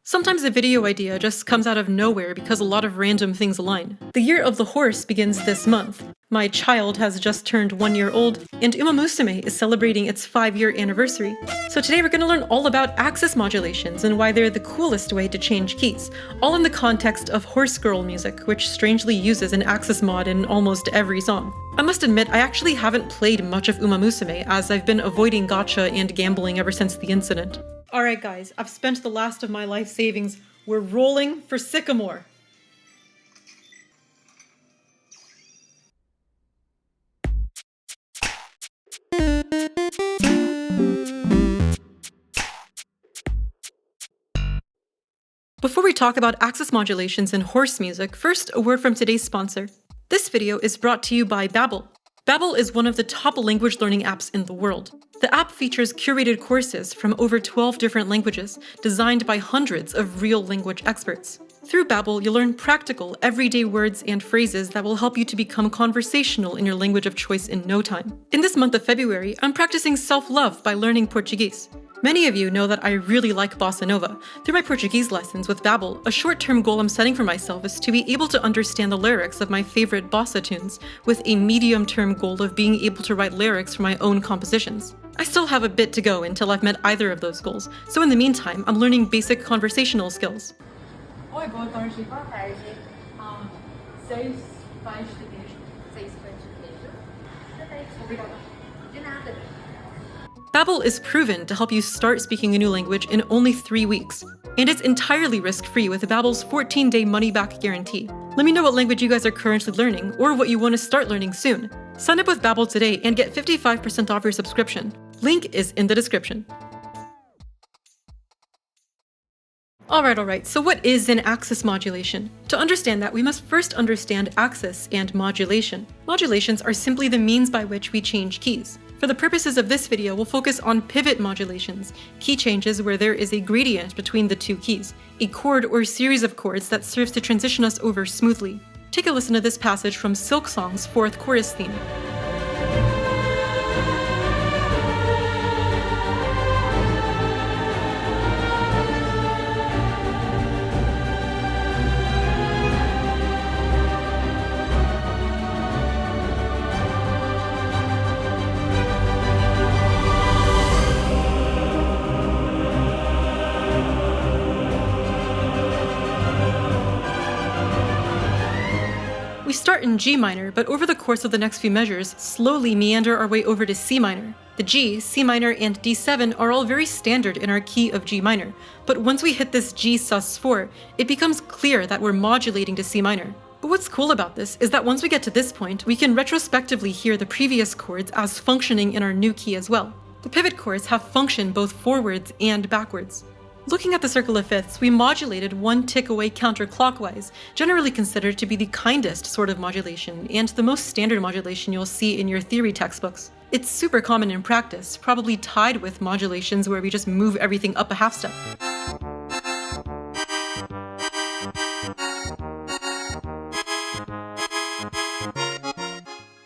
Sometimes a video idea just comes out of nowhere because a lot of random things align. The year of the horse begins this month. My child has just turned 1 year old, and Umamusume is celebrating its 5-year anniversary. So today we're going to learn all about axis modulations and why they're the coolest way to change keys, all in the context of horse girl music, which strangely uses an axis mod in almost every song. I must admit, I actually haven't played much of Umamusume, as I've been avoiding gacha and gambling ever since the incident. Alright guys, I've spent the last of my life savings. We're rolling for Sycamore. Before we talk about axis modulations in horse music, first a word from today's sponsor. This video is brought to you by Babbel. Babbel is one of the top language learning apps in the world. The app features curated courses from over 12 different languages, designed by hundreds of real language experts. Through Babbel, you'll learn practical, everyday words and phrases that will help you to become conversational in your language of choice in no time. In this month of February, I'm practicing self-love by learning Portuguese. Many of you know that I really like bossa nova. Through my Portuguese lessons with Babbel, a short-term goal I'm setting for myself is to be able to understand the lyrics of my favorite bossa tunes, with a medium-term goal of being able to write lyrics for my own compositions. I still have a bit to go until I've met either of those goals, so in the meantime, I'm learning basic conversational skills. Oi, boa tarde. Boa tarde. 6 pães de queijo. 6 pães de queijo. Perfeito. Obrigada. De nada. Babbel is proven to help you start speaking a new language in only 3 weeks. And it's entirely risk-free with Babbel's 14-day money-back guarantee. Let me know what language you guys are currently learning, or what you want to start learning soon. Sign up with Babbel today and get 55% off your subscription. Link is in the description. Alright, so what is an axis modulation? To understand that, we must first understand axis and modulation. Modulations are simply the means by which we change keys. For the purposes of this video, we'll focus on pivot modulations, key changes where there is a gradient between the two keys, a chord or series of chords that serves to transition us over smoothly. Take a listen to this passage from Silk Song's 4th chorus theme. We start in G minor, but over the course of the next few measures, slowly meander our way over to C minor. The G, C minor, and D7 are all very standard in our key of G minor, but once we hit this G sus4, it becomes clear that we're modulating to C minor. But what's cool about this is that once we get to this point, we can retrospectively hear the previous chords as functioning in our new key as well. The pivot chords have function both forwards and backwards. Looking at the circle of fifths, we modulated 1 tick away counterclockwise, generally considered to be the kindest sort of modulation, and the most standard modulation you'll see in your theory textbooks. It's super common in practice, probably tied with modulations where we just move everything up a half step.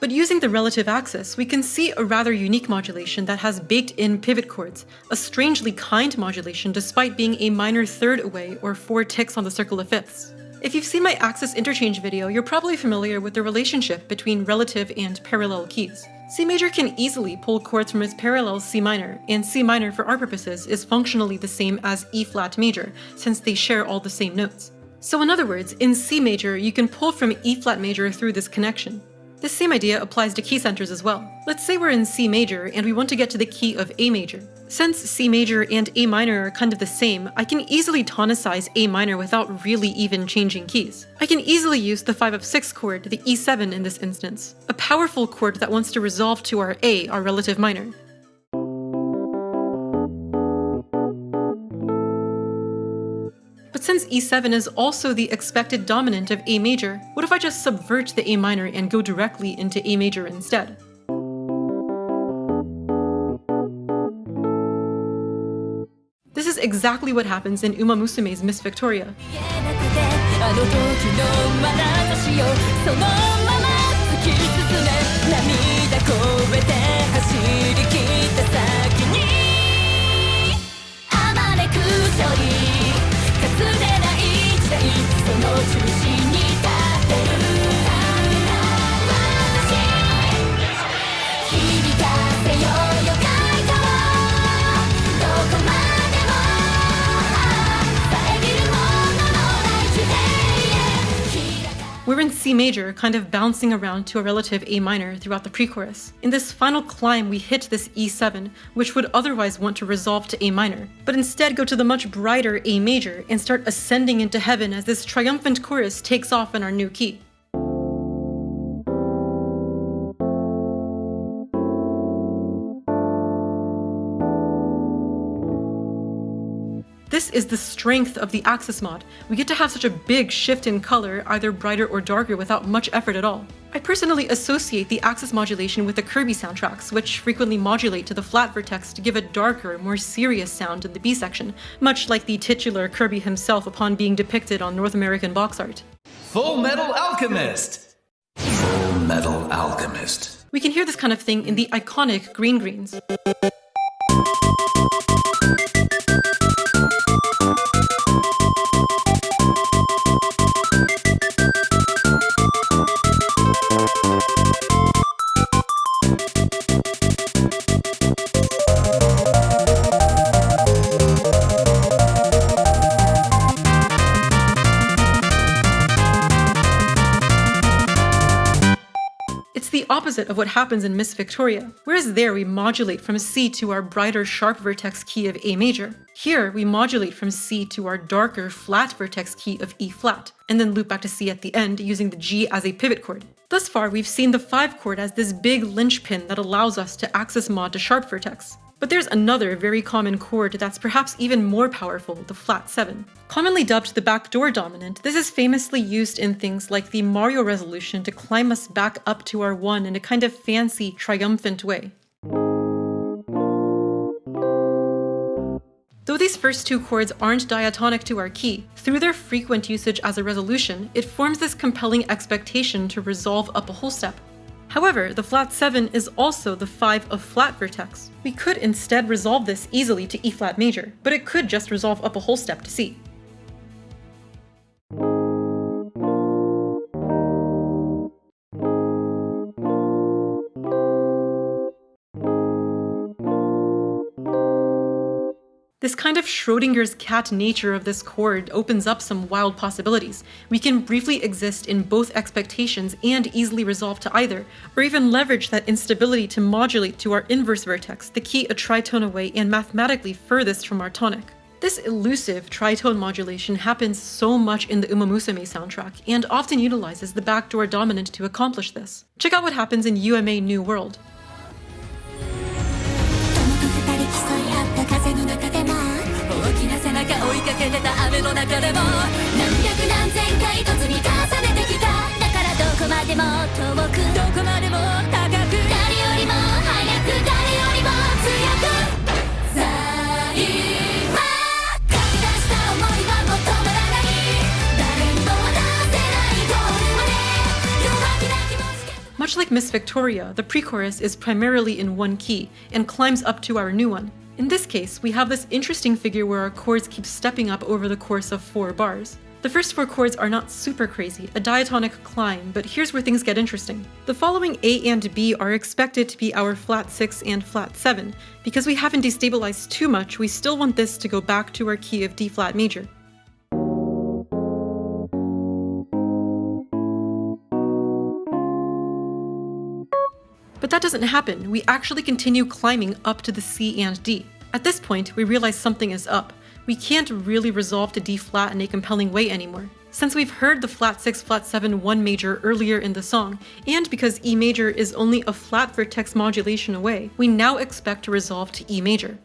But using the relative axis, we can see a rather unique modulation that has baked-in pivot chords, a strangely kind modulation despite being a minor third away or 4 ticks on the circle of fifths. If you've seen my axis interchange video, you're probably familiar with the relationship between relative and parallel keys. C major can easily pull chords from its parallel C minor, and C minor for our purposes is functionally the same as E flat major, since they share all the same notes. So in other words, in C major, you can pull from E flat major through this connection. This same idea applies to key centers as well. Let's say we're in C major and we want to get to the key of A major. Since C major and A minor are kind of the same, I can easily tonicize A minor without really even changing keys. I can easily use the 5 of 6 chord, the E7 in this instance, a powerful chord that wants to resolve to our A, our relative minor. But since E7 is also the expected dominant of A major, what if I just subvert the A minor and go directly into A major instead? This is exactly what happens in Umamusume's Miss Victoria. We're in C major, kind of bouncing around to a relative A minor throughout the pre-chorus. In this final climb, we hit this E7, which would otherwise want to resolve to A minor, but instead go to the much brighter A major and start ascending into heaven as this triumphant chorus takes off in our new key. This is the strength of the Axis mod. We get to have such a big shift in color, either brighter or darker, without much effort at all. I personally associate the Axis modulation with the Kirby soundtracks, which frequently modulate to the flat vertex to give a darker, more serious sound in the B section, much like the titular Kirby himself upon being depicted on North American box art. Full Metal Alchemist! Full Metal Alchemist. We can hear this kind of thing in the iconic Green Greens. Opposite of what happens in Miss Victoria. Whereas there we modulate from C to our brighter sharp vertex key of A major. Here we modulate from C to our darker flat vertex key of E flat, and then loop back to C at the end using the G as a pivot chord. Thus far we've seen the 5 chord as this big linchpin that allows us to Axis mod to sharp vertex. But there's another very common chord that's perhaps even more powerful, the flat 7. Commonly dubbed the backdoor dominant, this is famously used in things like the Mario resolution to climb us back up to our 1 in a kind of fancy, triumphant way. Though these first 2 chords aren't diatonic to our key, through their frequent usage as a resolution, it forms this compelling expectation to resolve up a whole step. However, the flat 7 is also the 5 of flat vertex. We could instead resolve this easily to E flat major, but it could just resolve up a whole step to C. This kind of Schrodinger's cat nature of this chord opens up some wild possibilities. We can briefly exist in both expectations and easily resolve to either, or even leverage that instability to modulate to our inverse vertex, the key a tritone away and mathematically furthest from our tonic. This elusive tritone modulation happens so much in the Umamusume soundtrack, and often utilizes the backdoor dominant to accomplish this. Check out what happens in U.M.A. New World. Much like Miss Victoria, the pre-chorus is primarily in one key, and climbs up to our new one. In this case, we have this interesting figure where our chords keep stepping up over the course of 4 bars. The first 4 chords are not super crazy, a diatonic climb, but here's where things get interesting. The following A and B are expected to be our flat 6 and flat 7. Because we haven't destabilized too much, we still want this to go back to our key of D flat major. But that doesn't happen. We actually continue climbing up to the C and D. At this point, we realize something is up. We can't really resolve to D flat in a compelling way anymore. Since we've heard the flat 6, flat 7, 1 major earlier in the song, and because E major is only a flat vertex modulation away, we now expect to resolve to E major.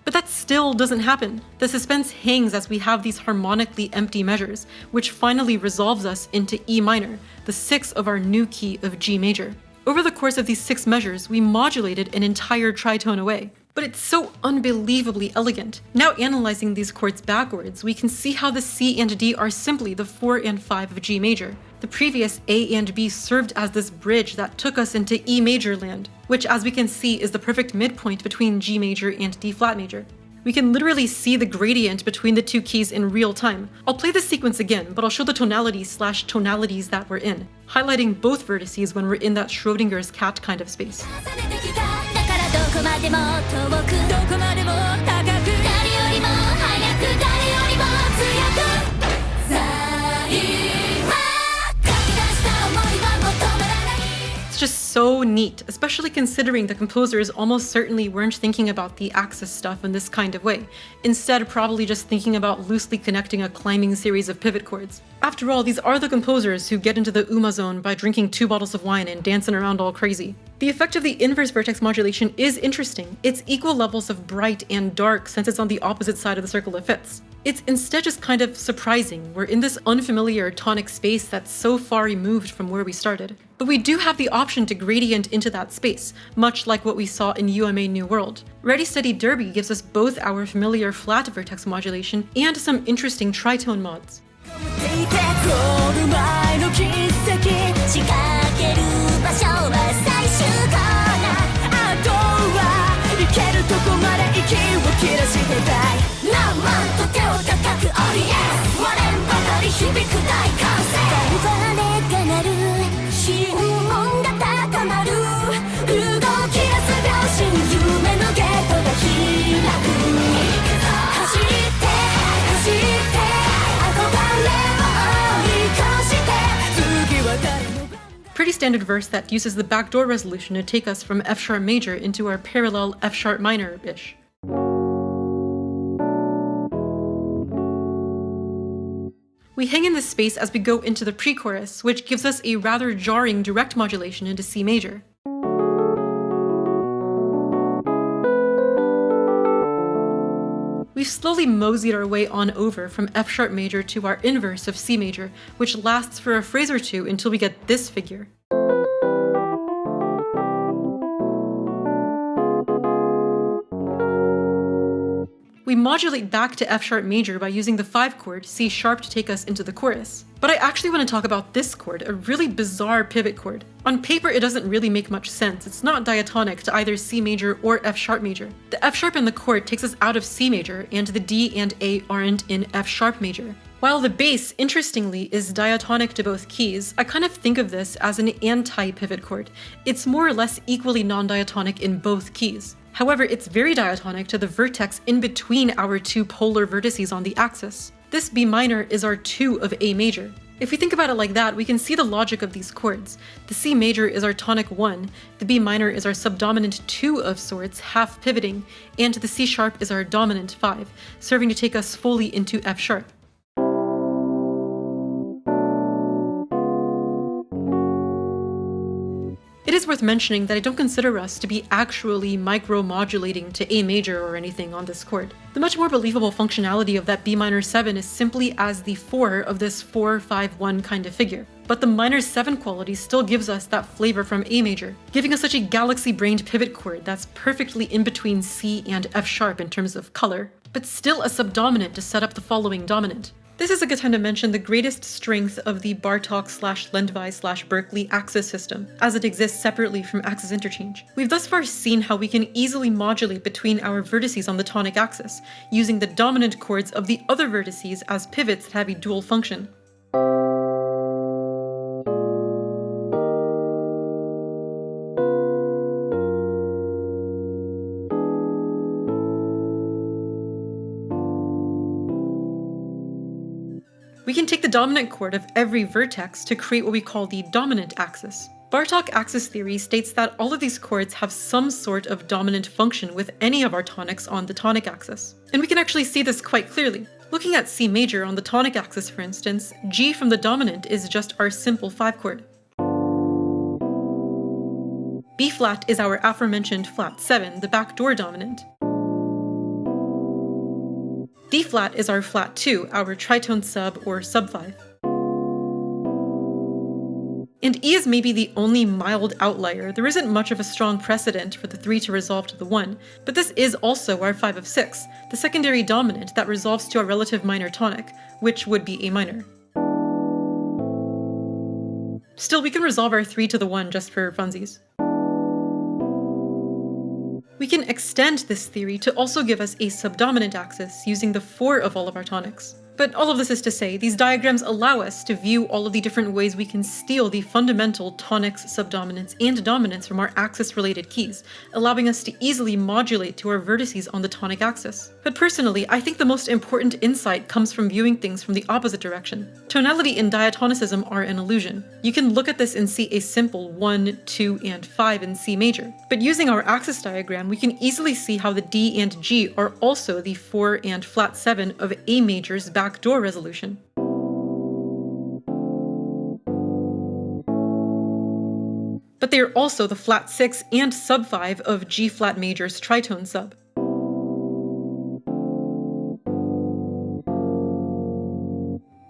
But that still doesn't happen. The suspense hangs as we have these harmonically empty measures, which finally resolves us into E minor, the 6th of our new key of G major. Over the course of these 6 measures, we modulated an entire tritone away. But it's so unbelievably elegant. Now analyzing these chords backwards, we can see how the C and D are simply the 4 and 5 of G major. The previous A and B served as this bridge that took us into E major land, which as we can see is the perfect midpoint between G major and D flat major. We can literally see the gradient between the two keys in real time. I'll play this sequence again, but I'll show the tonalities that we're in, highlighting both vertices when we're in that Schrodinger's cat kind of space. Just so neat, especially considering the composers almost certainly weren't thinking about the Axis stuff in this kind of way, instead probably just thinking about loosely connecting a climbing series of pivot chords. After all, these are the composers who get into the Uma zone by drinking 2 bottles of wine and dancing around all crazy. The effect of the inverse vertex modulation is interesting. It's equal levels of bright and dark since it's on the opposite side of the circle of fifths. It's instead just kind of surprising. We're in this unfamiliar tonic space that's so far removed from where we started. But we do have the option to gradient into that space, much like what we saw in U.M.A. New World. Ready Steady Derby gives us both our familiar flat vertex modulation and some interesting tritone mods. Pretty standard verse that uses the backdoor resolution to take us from F sharp major into our parallel F sharp minor-ish. We hang in this space as we go into the pre-chorus, which gives us a rather jarring direct modulation into C major. We've slowly moseyed our way on over from F sharp major to our inverse of C major, which lasts for a phrase or two until we get this figure. We modulate back to F sharp major by using the 5 chord, C sharp, to take us into the chorus. But I actually want to talk about this chord, a really bizarre pivot chord. On paper, it doesn't really make much sense. It's not diatonic to either C major or F sharp major. The F sharp in the chord takes us out of C major, and the D and A aren't in F sharp major. While the bass, interestingly, is diatonic to both keys, I kind of think of this as an anti-pivot chord. It's more or less equally non-diatonic in both keys. However, it's very diatonic to the vertex in between our two polar vertices on the axis. This B minor is our 2 of A major. If we think about it like that, we can see the logic of these chords. The C major is our tonic 1, the B minor is our subdominant 2 of sorts, half pivoting, and the C sharp is our dominant 5, serving to take us fully into F sharp. It is worth mentioning that I don't consider us to be actually micro-modulating to A major or anything on this chord. The much more believable functionality of that B minor 7 is simply as the 4 of this 4-5-1 kind of figure. But the minor 7 quality still gives us that flavor from A major, giving us such a galaxy-brained pivot chord that's perfectly in between C and F sharp in terms of color, but still a subdominant to set up the following dominant. This is a good time to mention the greatest strength of the Bartok/Lendvai/Berkeley Axis system, as it exists separately from Axis interchange. We've thus far seen how we can easily modulate between our vertices on the tonic axis, using the dominant chords of the other vertices as pivots that have a dual function. We can take the dominant chord of every vertex to create what we call the dominant axis. Bartok axis theory states that all of these chords have some sort of dominant function with any of our tonics on the tonic axis. And we can actually see this quite clearly. Looking at C major on the tonic axis, for instance, G from the dominant is just our simple 5 chord. B flat is our aforementioned flat 7, the backdoor dominant. D flat is our flat 2, our tritone sub or sub 5. And E is maybe the only mild outlier. There isn't much of a strong precedent for the 3 to resolve to the 1, but this is also our 5 of 6, the secondary dominant that resolves to a relative minor tonic, which would be A minor. Still, we can resolve our 3 to the 1 just for funsies. We can extend this theory to also give us a subdominant axis using the 4 of all of our tonics. But all of this is to say, these diagrams allow us to view all of the different ways we can steal the fundamental tonics, subdominants, and dominants from our axis-related keys, allowing us to easily modulate to our vertices on the tonic axis. But personally, I think the most important insight comes from viewing things from the opposite direction. Tonality and diatonicism are an illusion. You can look at this and see a simple 1, 2, and 5 in C major. But using our axis diagram, we can easily see how the D and G are also the 4 and flat 7 of A major's backdoor resolution. But they are also the flat 6 and sub 5 of G flat major's tritone sub.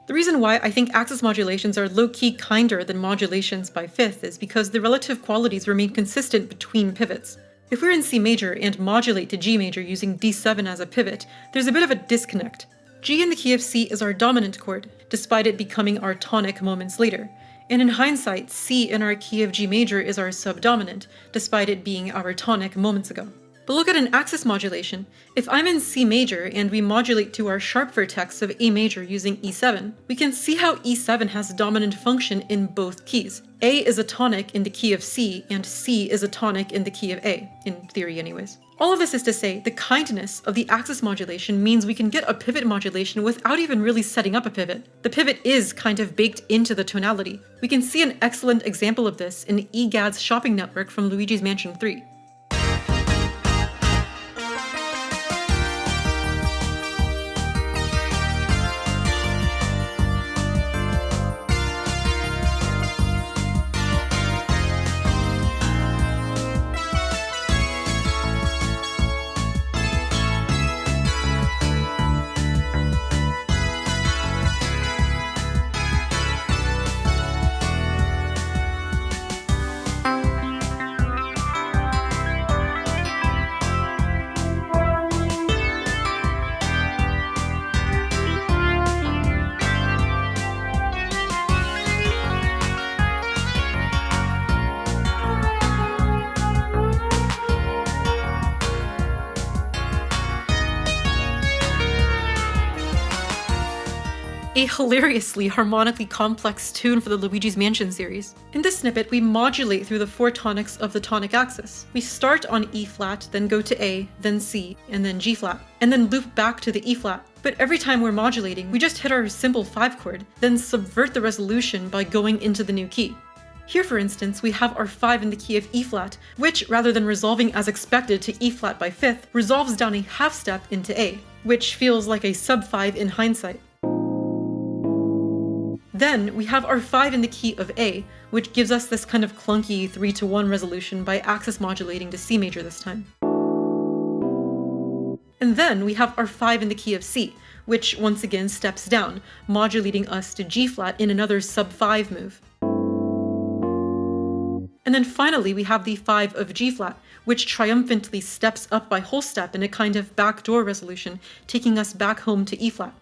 The reason why I think axis modulations are low-key kinder than modulations by fifth is because the relative qualities remain consistent between pivots. If we're in C major and modulate to G major using D7 as a pivot, there's a bit of a disconnect. G in the key of C is our dominant chord, despite it becoming our tonic moments later. And in hindsight, C in our key of G major is our subdominant, despite it being our tonic moments ago. But look at an axis modulation. If I'm in C major and we modulate to our sharp vertex of A major using E7, we can see how E7 has dominant function in both keys. A is a tonic in the key of C, and C is a tonic in the key of A, in theory anyways. All of this is to say, the kindness of the axis modulation means we can get a pivot modulation without even really setting up a pivot. The pivot is kind of baked into the tonality. We can see an excellent example of this in EGAD's shopping network from Luigi's Mansion 3. A hilariously harmonically complex tune for the Luigi's Mansion series. In this snippet, we modulate through the 4 tonics of the tonic axis. We start on E flat, then go to A, then C, and then G flat, and then loop back to the E flat. But every time we're modulating, we just hit our simple 5 chord, then subvert the resolution by going into the new key. Here, for instance, we have our 5 in the key of E flat, which, rather than resolving as expected to E flat by fifth, resolves down a half step into A, which feels like a sub 5 in hindsight. Then we have our 5 in the key of A, which gives us this kind of clunky 3-to-1 resolution by axis modulating to C major this time. And then we have our 5 in the key of C, which once again steps down, modulating us to G flat in another sub 5 move. And then finally we have the 5 of G flat, which triumphantly steps up by whole step in a kind of backdoor resolution, taking us back home to E flat.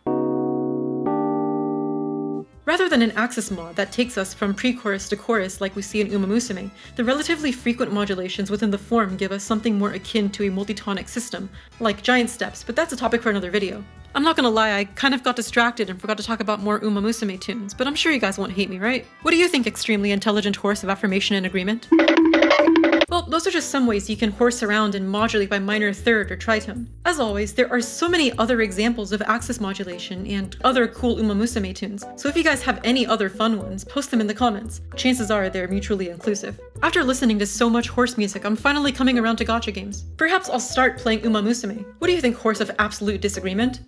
Rather than an axis mod that takes us from pre-chorus to chorus like we see in Umamusume, the relatively frequent modulations within the form give us something more akin to a multitonic system, like giant steps, but that's a topic for another video. I'm not gonna lie, I kind of got distracted and forgot to talk about more Umamusume tunes, but I'm sure you guys won't hate me, right? What do you think, extremely intelligent horse of affirmation and agreement? Well, those are just some ways you can horse around and modulate by minor third or tritone. As always, there are so many other examples of axis modulation and other cool Umamusume tunes, so if you guys have any other fun ones, post them in the comments. Chances are they're mutually inclusive. After listening to so much horse music, I'm finally coming around to gacha games. Perhaps I'll start playing Umamusume. What do you think, horse of absolute disagreement?